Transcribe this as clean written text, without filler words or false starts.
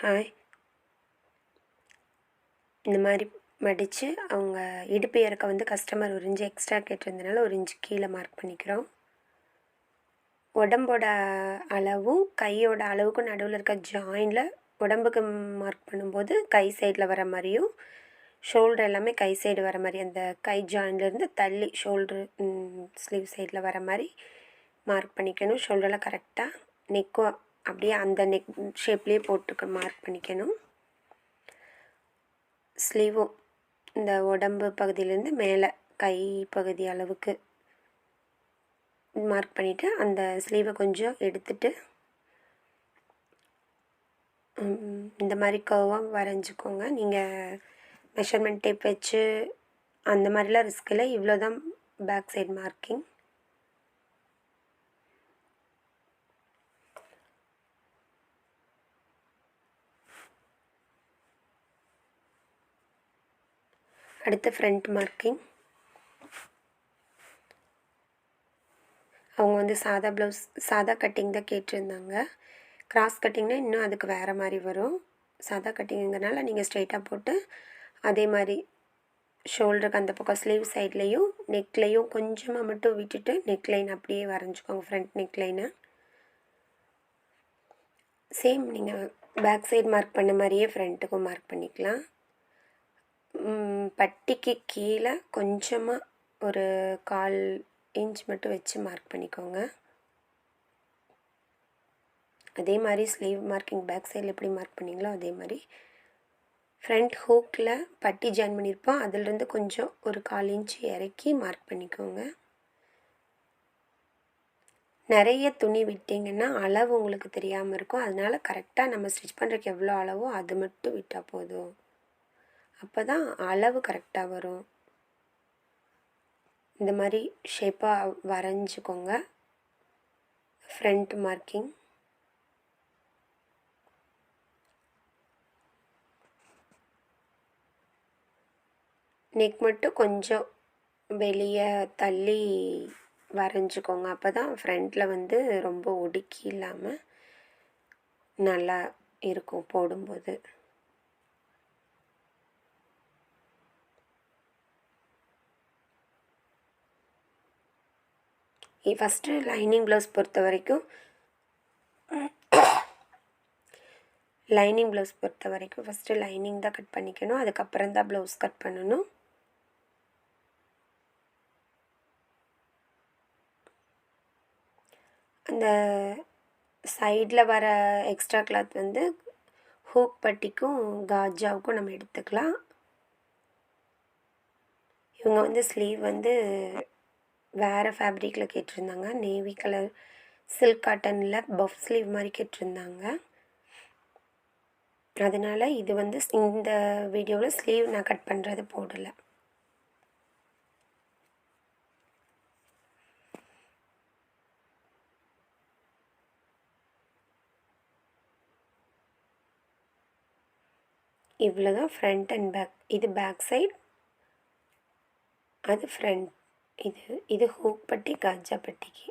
Hi. இந்த மாதிரி மடித்து அவங்க இடுப்பு இறக்க வந்து கஸ்டமர் ஒரு இன்ச்சு எக்ஸ்ட்ரா கேட்டிருந்தனால ஒரு இன்ச்சு கீழே மார்க் பண்ணிக்கிறோம். உடம்போட அளவும் கையோட அளவுக்கும் நடுவில் இருக்க ஜாயினில் உடம்புக்கு மார்க் பண்ணும்போது கை சைடில் வர மாதிரியும், ஷோல்டர் எல்லாமே கை சைடு வர மாதிரி, அந்த கை ஜாயின்லேருந்து தள்ளி ஷோல்ட்ரு ஸ்லீவ் சைடில் வர மாதிரி மார்க் பண்ணிக்கணும். ஷோல்டரில் கரெக்டாக நெக்கும் அப்படியே அந்த நெக் ஷேப்லேயே போட்டுக்க மார்க் பண்ணிக்கணும். ஸ்லீவும் இந்த உடம்பு பகுதியிலேருந்து மேலே கை பகுதி அளவுக்கு மார்க் பண்ணிவிட்டு அந்த ஸ்லீவை கொஞ்சம் எடுத்துட்டு இந்த மாதிரி கர்வாக வரைஞ்சிக்கோங்க. நீங்கள் மெஷர்மெண்ட் டேப் வச்சு அந்த மாதிரிலாம் ரிஸ்க் இல்லை. இவ்வளோ தான் பேக் சைடு மார்க்கிங். அடுத்து ஃப்ரண்ட் மார்க்கிங். அவங்க வந்து சாதா ப்ளவுஸ் சாதா கட்டிங் தான் கேட்டிருந்தாங்க. கிராஸ் கட்டிங்னா இன்னும் அதுக்கு வேறு மாதிரி வரும். சாதா கட்டிங்கிறனால நீங்கள் ஸ்ட்ரைட்டாக போட்டு அதே மாதிரி ஷோல்டருக்கு அந்த பக்கம் ஸ்லீவ் சைட்லேயும் நெக்லையும் கொஞ்சமாக மட்டும் விட்டுட்டு நெக்லைன் அப்படியே வரைஞ்சிக்கோங்க. ஃப்ரண்ட் நெக்லைனை சேம் நீங்கள் பேக் சைடு மார்க் பண்ண மாதிரியே ஃப்ரண்ட்டுக்கும் மார்க் பண்ணிக்கலாம். பட்டிக்கு கீழே கொஞ்சமாக ஒரு 1/4 இன்ச் மட்டும் வச்சு மார்க் பண்ணிக்கோங்க. அதே மாதிரி ஸ்லீவ் மார்க்கிங் பேக் சைடில் எப்படி மார்க் பண்ணிங்களோ அதே மாதிரி ஃப்ரண்ட் ஹூக்கில் பட்டி ஜாயின் பண்ணியிருப்போம், அதிலிருந்து கொஞ்சம் ஒரு 1/4 இன்ச் இறக்கி மார்க் பண்ணிக்கோங்க. நிறைய துணி விட்டிங்கன்னா அளவு உங்களுக்கு தெரியாமல் இருக்கும். அதனால் கரெக்டாக நம்ம ஸ்டிச் பண்ணுறதுக்கு எவ்வளோ அளவோ அது மட்டும் விட்டால் போதும். அப்போ தான் அளவு கரெக்டாக வரும். இந்த மாதிரி ஷேப்பாக வரைஞ்சிக்கோங்க. ஃப்ரண்ட் மார்க்கிங் நெக் மட்டும் கொஞ்சம் வெளியே தள்ளி வரைஞ்சிக்கோங்க. அப்போ தான் ஃப்ரண்ட்டில் வந்து ரொம்ப ஒடுக்கி இல்லாமல் நல்லா இருக்கும் போடும்போது. ஃபஸ்ட்டு லைனிங் ப்ளவுஸ் பொறுத்த வரைக்கும் ஃபஸ்ட்டு லைனிங் தான் கட் பண்ணிக்கணும். அதுக்கப்புறம் தான் ப்ளவுஸ் கட் பண்ணணும். அந்த சைடில் வர எக்ஸ்ட்ரா கிளாத் வந்து ஹூக் பட்டிக்கும் காஜாவுக்கும் நம்ம எடுத்துக்கலாம். இவங்க வந்து ஸ்லீவ் வந்து வேறு ஃபேப்ரிக்கில் கேட்டிருந்தாங்க. நேவி கலர் சில்க் காட்டனில் பஃப் ஸ்லீவ் மாதிரி கேட்டிருந்தாங்க. அதனால் இது வந்து இந்த வீடியோவில் ஸ்லீவ் நான் கட் பண்ணுறது போடலை. இவ்வளோ தான் ஃப்ரண்ட் அண்ட் பேக். இது பேக் சைடு, அது ஃப்ரண்ட். இது ஹூக் பட்டி காஜா பட்டிக்கு.